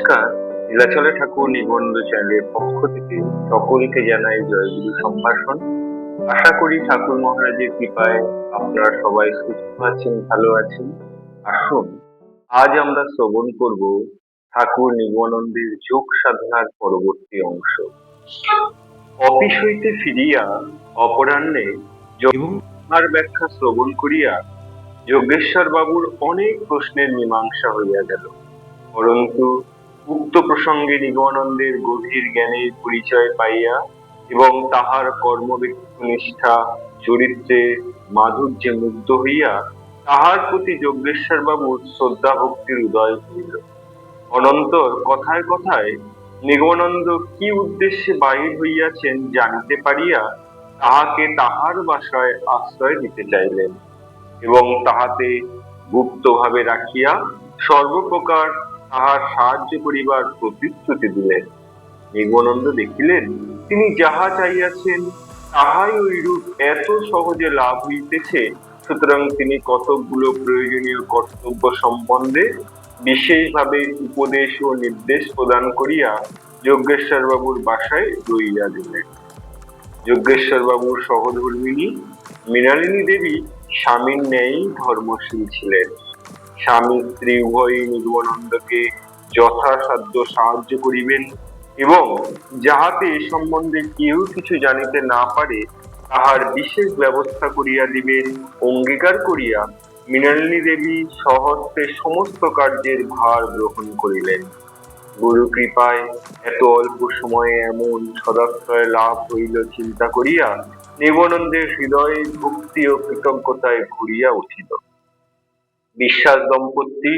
নমস্কার। নীলাচলে ঠাকুর নিবন্ধ চ্যানেলের পক্ষ থেকে সকলকে জানাই জয়গুরু সম্ভাষণ। আশা করি ঠাকুর মহারাজের কৃপায় আপনারা সবাই সুস্থ আছেন, ভালো আছেন। আসুন আজ আমরা শ্রবণ করব ঠাকুর নিগমানন্দের যোগ সাধনার পরবর্তী অংশ। অফিস হইতে ফিরিয়া অপরাহ্নে যোগের ব্যাখ্যা শ্রবণ করিয়া যোগেশ্বর বাবুর অনেক প্রশ্নের মীমাংসা হইয়া গেল। পরন্তু উক্ত প্রসঙ্গে নিগমানন্দের গভীর জ্ঞানের পরিচয় পাইয়া এবং তাহার কর্মনিষ্ঠা চরিত্রে মাধুর্যে মুগ্ধ হইয়া তাহার প্রতি যোগেশ্বর বাবুর শ্রদ্ধা ভক্তির উদয় হইল। অনন্তর কথায় কথায় নিগমানন্দ কি উদ্দেশ্যে বাহির হইয়াছেন জানিতে পারিয়া তাহাকে তাহার বাসায় আশ্রয় দিতে চাইলেন এবং তাহাতে গুপ্তভাবে রাখিয়া সর্বপ্রকার তাহার সাহায্য করিবার প্রতিশ্রুতি দিলেন। নিগমানন্দ দেখিলেন তিনি যাহা চাইয়াছেন তাহাই ঐরূপ এত সহজে লাভ হইতেছে, সুতরাং তিনি কতকগুলো প্রয়োজনীয় কর্তব্য সম্বন্ধে বিশেষভাবে উপদেশ ও নির্দেশ প্রদান করিয়া যোগেশ্বর বাবুর বাসায় রইয়া দিলেন। যোগেশ্বর বাবুর সহধর্মিণী মৃণালিনী দেবী স্বামীর ন্যায় ধর্মশীল ছিলেন। স্বামী স্ত্রী উভয়ই নিগমানন্দকে যথাসাধ্য সাহায্য করিবেন এবং যাহাতে এ সম্বন্ধে কেউ কিছু জানিতে না পারে তাহার বিশেষ ব্যবস্থা করিয়া দিবেন অঙ্গীকার করিয়া মৃণালিনী দেবী স্বহস্তে সমস্ত কার্যের ভার গ্রহণ করিলেন। গুরু কৃপায় এত অল্প সময়ে এমন সদাশ্রয় লাভ হইল চিন্তা করিয়া নিগমানন্দের হৃদয়ে ভক্তি ও কৃতজ্ঞতায় ভরিয়া উঠিল। বিশ্বাস দম্পতি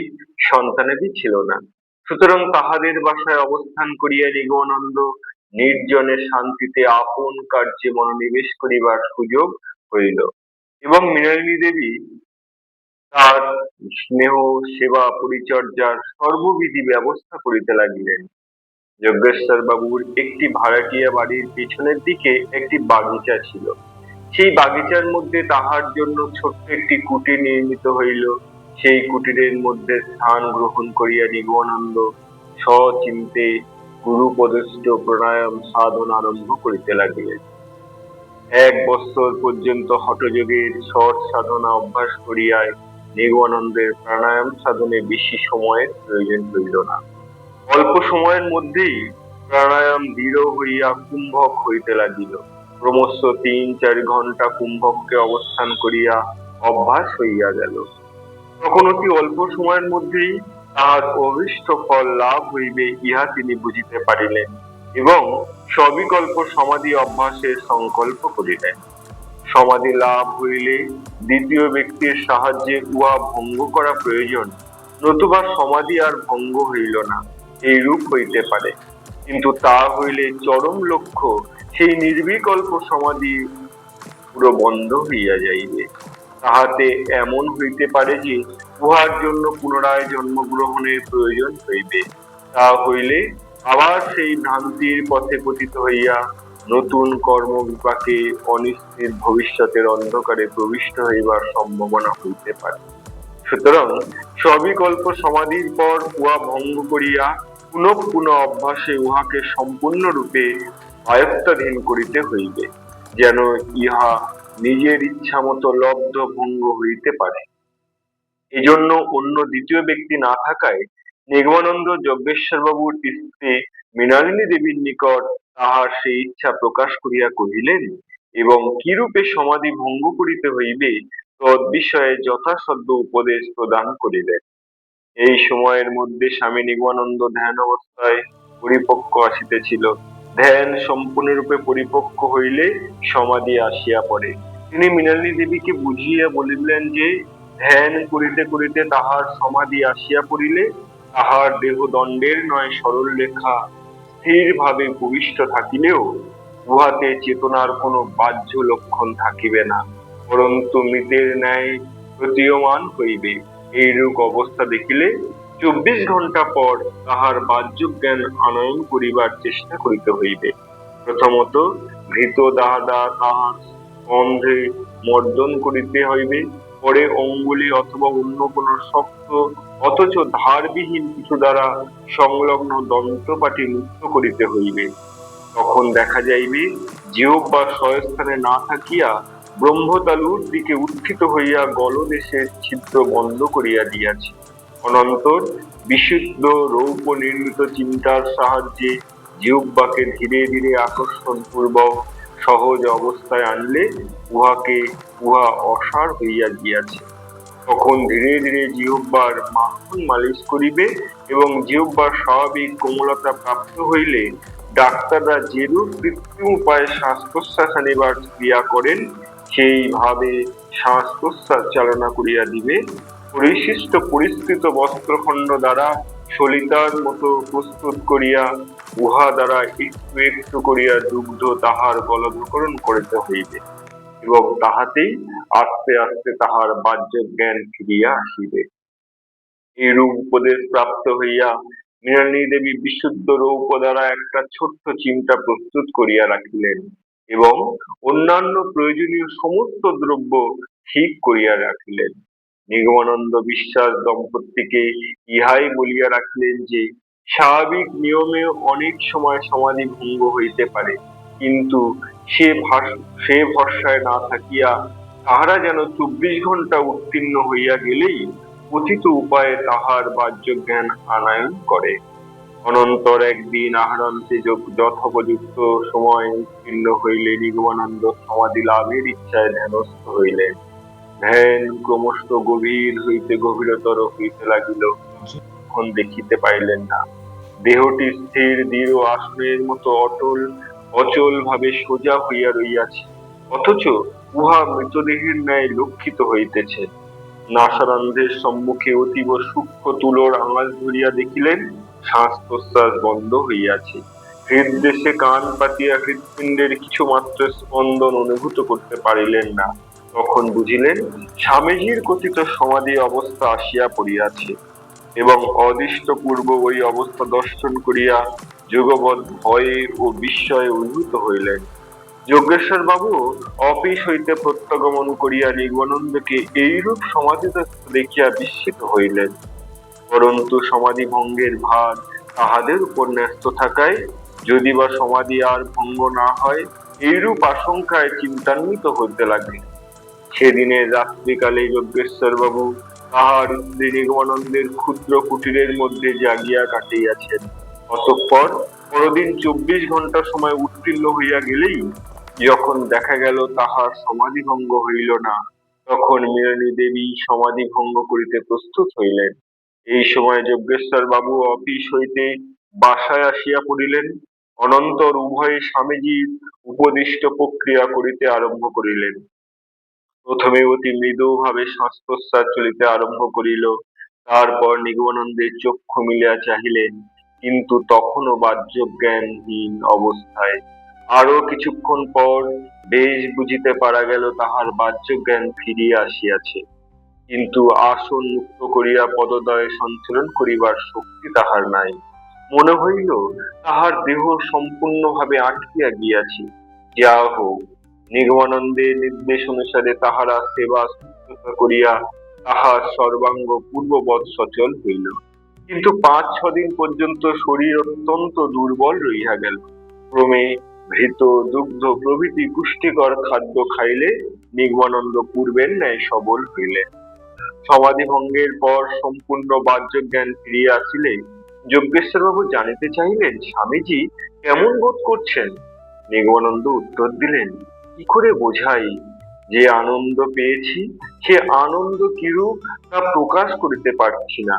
সন্তানেরই ছিল না, সুতরাং তাহাদের বাসায় অবস্থান করিয়া নিগমানন্দ নির্জনে শান্তিতে আপন কার্যে মনোনিবেশ করিবার সুযোগ হইল এবং মৃণালিনী দেবী তার স্নেহ সেবা পরিচর্যার সর্ববিধি ব্যবস্থা করিতে লাগিলেন। যোগেশ্বর বাবুর একটি ভাড়াটিয়া বাড়ির পিছনের দিকে একটি বাগিচা ছিল। সেই বাগিচার মধ্যে তাহার জন্য ছোট্ট একটি কুটির নির্মিত হইল। সেই কুটিরের মধ্যে স্থান গ্রহণ করিয়া নিগমানন্দ সচিন্তে গুরুপদস্থ প্রাণায়াম সাধন আরম্ভ করিতে লাগিলেন। 1 বৎসর পর্যন্ত হঠযোগের শট সাধনা অভ্যাস করিয়ায় নিগমানন্দের প্রাণায়াম সাধনে বেশি সময়ের প্রয়োজন হইল না। অল্প সময়ের মধ্যেই প্রাণায়াম দৃঢ় হইয়া কুম্ভক হইতে লাগিল। ক্রমশ 3-4 ঘন্টা কুম্ভকে অবস্থান করিয়া অভ্যাস হইয়া গেল। তখন অতি অল্প সময়ের মধ্যেই তাহার অভীষ্ট ফল লাভ হইবে ইহা তিনি বুঝিতে পারিলেন এবং সবিকল্প সমাধি অভ্যাসের সংকল্প করিলেন। সমাধি লাভ হইলে দ্বিতীয় ব্যক্তির সাহায্যে উহা ভঙ্গ করা প্রয়োজন, নতুবা সমাধি আর ভঙ্গ হইল না এইরূপ হইতে পারে, কিন্তু তা হইলে চরম লক্ষ্য সেই নির্বিকল্প সমাধি পুরো বন্ধ হইয়া যাইবে। তাহাতে এমন হইতে পারে যে উহার জন্য পুনরায় জন্মগ্রহণের প্রয়োজন হইবে। তা হইলে আবার সেই ভ্রান্তির পথে পতিত হইয়া নতুন কর্ম বিপাকে অনিশ্চিত ভবিষ্যতের অন্ধকারে প্রবিষ্ট হইবার সম্ভাবনা হইতে পারে। সুতরাং সবিকল্প সমাধির পর উহা ভঙ্গ করিয়া পুনঃ পুনঃ অভ্যাসে উহাকে সম্পূর্ণরূপে আয়ত্তাধীন করিতে হইবে, যেন ইহা নিজের ইচ্ছা মতো লব্ধ ভঙ্গ হইতে পারে। এজন্য অন্য দ্বিতীয় ব্যক্তি না থাকায় নিগমানন্দ যোগেশ্বর বাবুর স্ত্রী মৃণালিনী দেবীর নিকট তাহার সেই ইচ্ছা প্রকাশ করিয়া কহিলেন এবং কিরূপে সমাধি ভঙ্গ করিতে হইবে তদ্বিষয়ে যথাসাধ্য উপদেশ প্রদান করিলেন। এই সময়ের মধ্যে স্বামী নিগমানন্দ ধ্যান অবস্থায় পরিপক্ক আসিতেছিল। ধ্যান সম্পূর্ণরূপে পরিপক্ক হইলে সমাধি আসিয়া পড়ে। তিনি মৃণালিনী দেবীকে বুঝিয়া বলিলেন যে ধ্যান করিতে করিতে তাহার সমাধি আসিয়া পড়িলে তাহার দেহ দণ্ডের নয় সরল রেখা স্থিরভাবে ভূমিষ্ঠ থাকিলেও উহাতে চেতনার কোনো বাহ্য লক্ষণ থাকিবে না, পরন্তু মৃতের ন্যায় প্রতীয়মান হইবে। এইরূপ অবস্থা দেখিলে 24 ঘন্টা পর তাহার বাহ্য জ্ঞান আনয়ন করিবার চেষ্টা করিতে হইবে। প্রথমত ঘৃত দাহা তাহার স্কন্ধে মর্দন করিতে হইবে, পরে অঙ্গুলি অথবা অন্য কোনো শক্ত অথচ ধারবিহীন কিছু দ্বারা সংলগ্ন দন্তপাটি মুক্ত করিতে হইবে। তখন দেখা যাইবে জিহ্বা স্বস্থানে না থাকিয়া ব্রহ্মতালুর দিকে উত্থিত হইয়া গলদেশের ছিদ্র বন্ধ করিয়া দিয়াছে। অনন্তর বিশুদ্ধ রৌপ্য নির্মিত চিন্তার সাহায্যে জিহ্বাকে ধীরে ধীরে আকর্ষণ পূর্বক সহজ অবস্থায় আনলে উহা অসার হইয়া গিয়াছে। তখন ধীরে ধীরে জিহ্বার মাখন মালিশ করিবে এবং জিহ্বার স্বাভাবিক কোমলতা প্রাপ্ত হইলে ডাক্তাররা যেরূপ কৃত্রিম উপায়ে শ্বাস প্রশ্বাস নিবার ক্রিয়া করেন সেইভাবে শ্বাস প্রশ্বাস চালনা করিয়া দিবে। পরিশিষ্ট পরিস্কৃত বস্ত্রখণ্ড দ্বারা সলিতার মতো প্রস্তুত করিয়া উহা দ্বারা একটু একটু করিয়া দুগ্ধ তাহার গলধকরণ করিতে হইবে এবং তাহাতেই আস্তে আস্তে তাহার বাহ্য জ্ঞান ফিরিয়া আসিবে। এইরূপ উপদেশ প্রাপ্ত হইয়া মৃণালিনী দেবী বিশুদ্ধ রৌপ্য দ্বারা একটা ছোট্ট চিমটা প্রস্তুত করিয়া রাখিলেন এবং অন্যান্য প্রয়োজনীয় সমস্ত দ্রব্য ঠিক করিয়া রাখিলেন। নিগমানন্দ বিশ্বাস দম্পতিকে ইহাই বলিয়া রাখিলেন যে স্বাভাবিক নিয়মে অনেক সময় সমাধি ভঙ্গ হইতে পারে, কিন্তু সে ভরসায় না থাকিয়া তাহারা যেন 24 ঘণ্টা উত্তীর্ণ হইয়া গেলেই কথিত উপায়ে তাহার বাহ্য জ্ঞান আনায়ন করে। অনন্তর একদিন আহারান্তে যথোপযুক্ত সময় উত্তীর্ণ হইলে নিগমানন্দ সমাধি লাভের ইচ্ছায় ধ্যানস্থ হইলেন। ধ্যান ক্রমশ গভীর হইতে গভীরতর হইতে লাগিল। তখন দেখিতে পাইলেন না দেহটি স্থির দৃঢ় আসনের মতো অচল ভাবে সোজা হইয়া রইয়াছে, অথচ উহা মৃতদেহের ন্যায় লক্ষিত হইতেছে। নাসারন্ধ্রের সম্মুখে অতীব সূক্ষ্ম তুলোর আঙাল ধরিয়া দেখিলেন শ্বাস প্রশ্বাস বন্ধ হইয়াছে। হৃদদেশে কান পাতিয়া হৃৎপিণ্ডের কিছু মাত্র স্পন্দন অনুভূত করতে পারিলেন না। তখন বুঝিলেন স্বামীজির কথিত সমাধি অবস্থা আসিয়া পড়িয়াছে এবং অদৃষ্টপূর্ব ওই অবস্থা দর্শন করিয়া যুগপৎ ভয়ে ও বিস্ময়ে অভিভূত হইলেন। যজ্ঞেশ্বর বাবু অফিস হইতে প্রত্যাগমন করিয়া নিগমানন্দকে এইরূপ সমাধিস্থ দেখিয়া বিস্মিত হইলেন। পরন্তু সমাধি ভঙ্গের ভার তাহাদের উপর ন্যস্ত থাকায় যদি বা সমাধি আর ভঙ্গ না হয় এইরূপ আশঙ্কায় চিন্তান্বিত হইতে লাগলেন। সেদিনের রাত্রিকালে যজ্ঞেশ্বর বাবু তাহার স্ত্রী নিগমানন্দের ক্ষুদ্র কুটিরের মধ্যে জাগিয়া কাটিয়াছেন। অতঃপর পরদিন 24 ঘণ্টা সময় উত্তীর্ণ হইয়া গেলেই যখন দেখা গেল তাহার সমাধি ভঙ্গ হইল না, তখন মৃণালিনী দেবী সমাধি ভঙ্গ করিতে প্রস্তুত হইলেন। এই সময় যজ্ঞেশ্বর বাবু অফিস হইতে বাসায় আসিয়া পড়িলেন। অনন্তর উভয়ে স্বামীজির উপদিষ্ট প্রক্রিয়া করিতে আরম্ভ করিলেন। প্রথমে অতি মৃদু ভাবে শ্বাস প্রশ্বাস চলিতে আরম্ভ করিল। তারপর নিগমানন্দের চক্ষু মিলিয়া চাহিলেন, কিন্তু তখনও বাহ্য জ্ঞানহীন অবস্থায়। আরো কিছুক্ষণ পর বেশ বুঝিতে পারা গেল তাহার বাহ্য জ্ঞান ফিরিয়া আসিয়াছে, কিন্তু আসন মুক্ত করিয়া পদদ্বয়ে সঞ্চালন করিবার শক্তি তাহার নাই। মনে হইল তাহার দেহ সম্পূর্ণভাবে আটকিয়া গিয়াছে। যা হোক, নিগমানন্দের নির্দেশ অনুসারে তাহারা সেবা শুশ্রূষা করিয়া তাহার সর্বাঙ্গ পূর্ববৎ সচল হইল, কিন্তু 5-6 দিন পর্যন্ত শরীর অত্যন্ত দুর্বল রহিয়া গেল। ক্রমে ঘৃত দুগ্ধ প্রভৃতি পুষ্টিকর খাদ্য খাইলে নিগমানন্দ পূর্বের ন্যায় সবল হইলেন। সমাধি ভঙ্গের পর সম্পূর্ণ বাহ্য জ্ঞান ফিরিয়া আসিলে যজ্ঞেশ্বর বাবু জানিতে চাহিলেন স্বামীজি কেমন বোধ করছেন। নিগমানন্দ উত্তর দিলেন, কি করে বোঝাই যে আনন্দ পেয়েছি সে আনন্দ কিরূপ তা প্রকাশ করিতে পারছি না।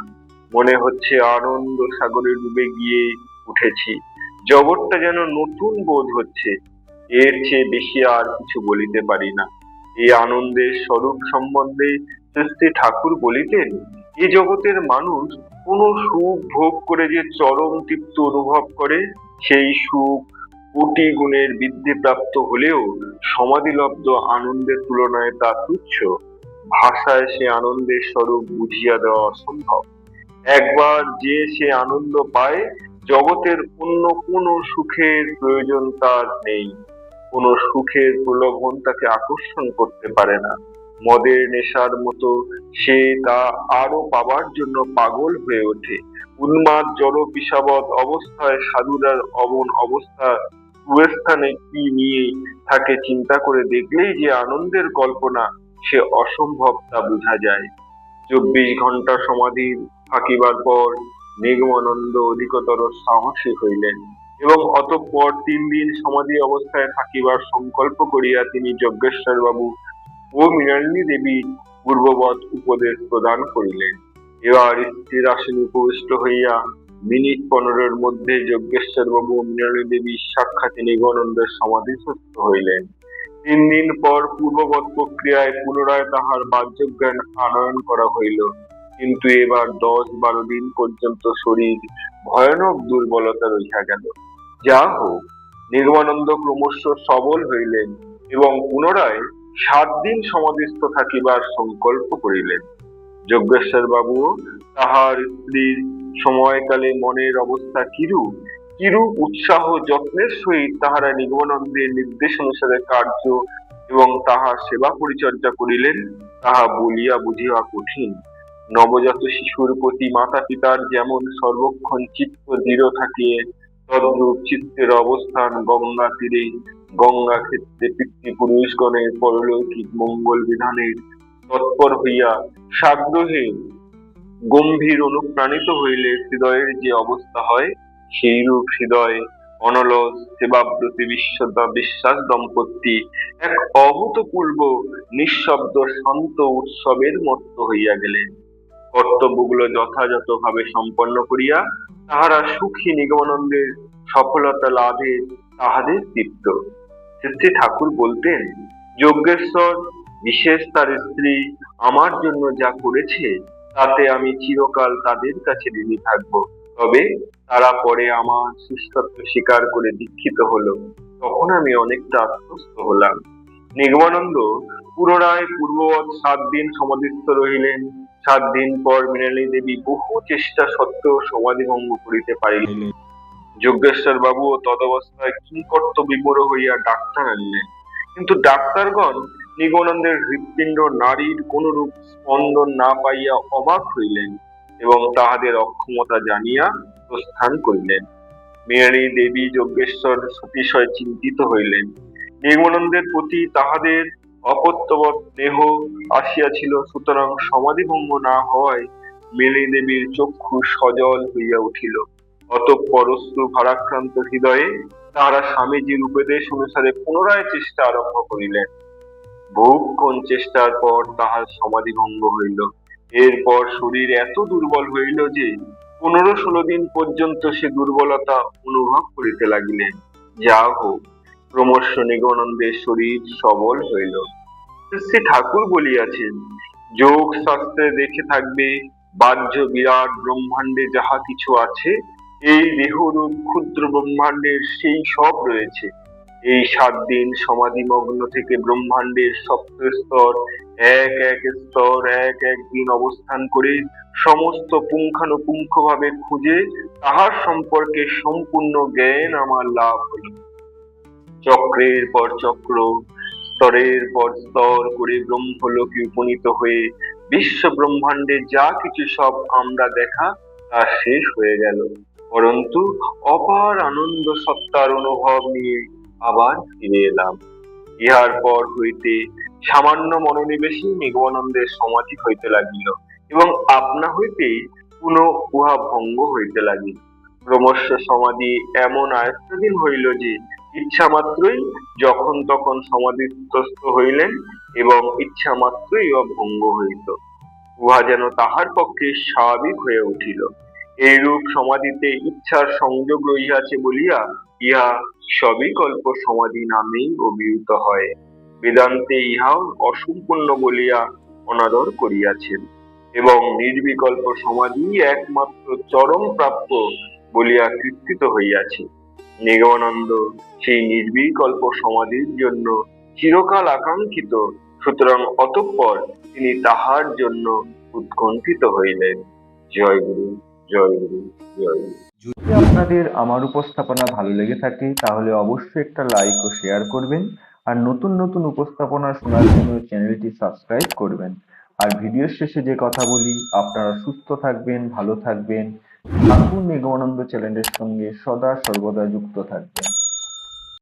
মনে হচ্ছে আনন্দ সাগরে ডুবে গিয়ে উঠেছি, জগৎটা যেন নতুন বোধ হচ্ছে। এর চেয়ে বেশি আর কিছু বলিতে পারি না। এই আনন্দের স্বরূপ সম্বন্ধে শ্রী ঠাকুর বলিতেন, এ জগতের মানুষ কোন সুখ ভোগ করে যে চরম তৃপ্তি অনুভব করে, সেই সুখ কোটি গুণের বৃদ্ধিপ্রাপ্ত হলেও সমাধিলব্ধ আনন্দের তুলনায় তা তুচ্ছ। ভাষায় সে আনন্দের স্বরূপ বুঝিয়া দেওয়া অসম্ভব। একবার যে সে আনন্দ পায়, জগতের অন্য কোনো সুখের প্রয়োজন তার নেই। কোনো সুখের প্রলোভন তাকে আকর্ষণ করতে পারে না। মদের নেশার মতো সে তা আরো পাবার জন্য পাগল হয়ে ওঠে। উন্মাদ জড় বিষাবৎ অবস্থায় সাধুরার অমন অবস্থা কুস্থানে কি নিয়ে থাকে চিন্তা করে দেখলেই যে আনন্দের কল্পনা সে অসম্ভব তা বোঝা যায়। 24 ঘণ্টা সমাধির থাকিবার পর নিগমানন্দ অধিকতর সাহসী হইলেন এবং অতঃপর 3 দিন সমাধি অবস্থায় থাকিবার সংকল্প করিয়া তিনি যজ্ঞেশ্বর বাবু ও মৃণালিনী দেবী পূর্ববৎ উপদেশ প্রদান করিলেন। এবার স্থির আসনে উপবিষ্ট হইয়া মিনিট 15-এর মধ্যে যজ্ঞেশ্বর বাবু ও মৃণালিনী দেবী সাক্ষাৎ নিগমানন্দের সমাধিস্থ হইলেন। 3 দিন পর পূর্ববৎ প্রক্রিয়ায় পুনরায় তাহার বাহ্যজ্ঞান আনয়ন করা হইল, কিন্তু এবার 10-12 দিন পর্যন্ত শরীর ভয়ানক দুর্বলতা রহিয়া গেল। যা হোক, নিগমানন্দ ক্রমশ সবল হইলেন এবং পুনরায় 7 দিন সমাধিস্থ থাকিবার সংকল্প করিলেন। যজ্ঞেশ্বর বাবুও তাহার স্ত্রীর সময়কালে মনের অবস্থা কিরূপ কিরূপ উৎসাহ যত্নের সহিত তাহারা নিগমানন্দের নির্দেশ অনুসারে কার্য এবং তাহার সেবা পরিচর্যা করিলেন তাহা বলিয়া বুঝিবা কঠিন। নবজাত শিশুর প্রতি মাতা পিতার যেমন সর্বক্ষণ চিত্ত দৃঢ় থাকিয়ে তদ্রূপ চিত্তের অবস্থান গঙ্গা তীরে গঙ্গা ক্ষেত্রে পিতৃপুরুষগণের পরলৌকিক মঙ্গল বিধানের তৎপর হইয়া সাগ্রহে গম্ভীর অনুপ্রাণিত হইলে হৃদয়ের যে অবস্থা হয়, সেইরূপ হৃদয় অনলস সেবাব্রতী বিশ্বাস দম্পতি এক অভূতপূর্ব নিঃশব্দ শান্ত উৎসবের মত্ত হইয়া গেলেন। কর্তব্যগুলো যথাযথভাবে সম্পন্ন করিয়া তাহারা সুখী নিগমানন্দের সফলতা লাভে তাহাদের তৃপ্ত। শ্রী ঠাকুর বলতেন, যজ্ঞেশ্বর বিশেষ তার স্ত্রী আমার জন্য যা করেছে তাতে আমি চিরকাল তাদের কাছে ঋণী থাকব। তবে তারা পরে আমার শিষ্যত্ব স্বীকার করে দীক্ষিত হলো, তখন আমি অনেকটা আশ্বস্ত হলাম। নিগমানন্দ পুনরায় পূর্ববৎ 7 দিন সমাধিস্থ রহিলেন। 7 দিন পর মৃণালিনী দেবী বহু চেষ্টা সত্ত্বেও সমাধি ভঙ্গ করিতে পারিলেন। যজ্ঞেশ্বর বাবুও তদবস্থায় কিংকর্ত বিমূঢ় হইয়া ডাক্তার আনলেন, কিন্তু ডাক্তারগণ নিগমানন্দের হৃৎপিণ্ড নাড়ীর কোনরূপ স্পন্দন না পাইয়া অবাক হইলেন এবং তাহাদের অক্ষমতা জানিয়া প্রস্থান করিলেন। মৃণালিনী দেবী যজ্ঞেশ্বর অতিশয় চিন্তিত হইলেন। নিগমানন্দের প্রতি তাহাদের অপত্যবৎ স্নেহ আসিয়াছিল, সুতরাং সমাধিভঙ্গ না হওয়ায় মৃণালিনী দেবীর চক্ষু সজল হইয়া উঠিল। অতঃপর অশ্রু ভারাক্রান্ত হৃদয়ে তাহারা স্বামীজির উপদেশ অনুসারে পুনরায় চেষ্টা আরম্ভ করিলেন। বহুক্ষণ চেষ্টার পর তাহার সমাধি ভঙ্গ হইল। এরপর শরীর এত দুর্বল হইল যে 15-16 দিন পর্যন্ত সে দুর্বলতা অনুভব করিতে লাগিলেন। যা হোক, ক্রমশ নিগমানন্দের শরীর সবল হইল। শ্রী ঠাকুর বলিয়াছেন, যোগ শাস্ত্রে দেখে থাকবে বাহ্য বিরাট ব্রহ্মাণ্ডে যাহা কিছু আছে, এই দেহরূপ ক্ষুদ্র ব্রহ্মাণ্ডের সেই সব রয়েছে। এই 7 দিন সমাধিমগ্ন থেকে ব্রহ্মাণ্ডের সপ্ত স্তর এক এক স্তর এক এক দিন অবস্থান করে সমস্ত পুঙ্খানুপুঙ্খ ভাবে খুঁজে তাহার সম্পর্কে সম্পূর্ণ জ্ঞান আমার লাভ হল। চক্রের পর চক্র স্তরের পর স্তর করে ব্রহ্মলোকে উপনীত হয়ে বিশ্ব ব্রহ্মাণ্ডে যা কিছু সব আমরা দেখা তা শেষ হয়ে গেল, পরন্তু অপার আনন্দ সত্তার অনুভব নিয়ে আবার ফিরে এলাম। ইহার পর হইতে সামান্য মনোনিবেশে নিগমানন্দের সমাধি হইতে লাগিল এবং আপনা হইতেই পুনঃ উহা ভঙ্গ হইতে লাগিল। ক্রমশ সমাধি এমন আয়ত্তাধীন হইল যে ইচ্ছা মাত্রই যখন তখন সমাধিস্থ হইলেন এবং ইচ্ছা মাত্রই উহা ভঙ্গ হইত। উহা যেন তাহার পক্ষে স্বাভাবিক হয়ে উঠিল। এইরূপ সমাধিতে ইচ্ছার সংযোগ রহিয়াছে বলিয়া ইহা সবিকল্প সমাধি নামেই অভিহিত হয়। বেদান্তে ইহাও অসম্পূর্ণ বলিয়া অনাদর করিয়াছেন এবং নির্বিকল্প সমাধি একমাত্র চরম প্রাপ্য বলিয়া কীর্তিত হইয়াছে। নিগমানন্দ সেই নির্বিকল্প সমাধির জন্য চিরকাল আকাঙ্ক্ষিত, সুতরাং অতঃপর তিনি তাহার জন্য উৎকণ্ঠিত হইলেন। জয় গুরু, জয় গুরু, জয় গুরু। যদি আপনাদের আমার উপস্থাপনা ভালো লেগে থাকে তাহলে অবশ্যই একটা লাইক ও শেয়ার করবেন আর নতুন নতুন উপস্থাপনা শোনার জন্য চ্যানেলটি সাবস্ক্রাইব করবেন। আর ভিডিওর শেষে যে কথা বলি, আপনারা সুস্থ থাকবেন, ভালো থাকবেন, ঠাকুর নিগমানন্দ চ্যানেলের সঙ্গে সদা সর্বদা যুক্ত থাকবেন।